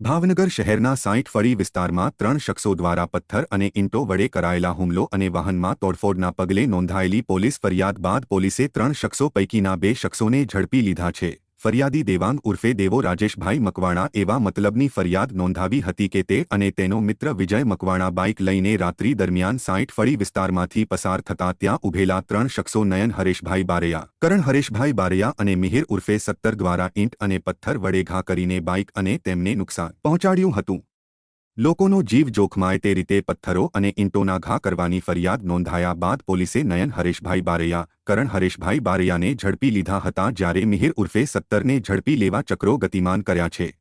ભાવનગર શહેરના 60 ફળી વિસ્તારમાં 3 શખ્સો દ્વારા પથ્થર અને ઈંટો વડે કરાયેલા હુમલો અને વાહનમાં તોડફોડના પગલે નોંધાયેલી પોલીસ ફરિયાદ બાદ પોલીસે 3 શખ્સો પૈકીના 2 શખ્સોને ઝડપી લીધા છે। ફરિયાદી દેવાંગ ઉર્ફે દેવો રાજેશભાઈ મકવાણા એવા મતલબની ફરિયાદ નોંધાવી હતી કે તે અને તેનો મિત્ર વિજય મકવાણા બાઇક લઈને રાત્રિ દરમિયાન 60 ફળી વિસ્તારમાંથી પસાર થતા ત્યાં ઉભેલા 3 શખ્સો નયન હરેશભાઈ બારૈયા, કરણ હરેશભાઈ બારૈયા અને મિહિર ઉર્ફે 70 દ્વારા ઈંટ અને પથ્થર વડે ઘા કરીને બાઇક અને તેમને નુકસાન પહોંચાડ્યું હતું। લોકોનો જીવ જોખમાય તે રીતે પથ્થરો અને ઈંટોના ઘા કરવાની ફરિયાદ નોંધાયા બાદ પોલીસે નયન હરેશભાઈ બારૈયા, કરણ હરેશભાઈ બારૈયાને ઝડપી લીધા હતા, જ્યારે મિહિર ઉર્ફે 70ને ઝડપી લેવા ચક્રો ગતિમાન કર્યા છે।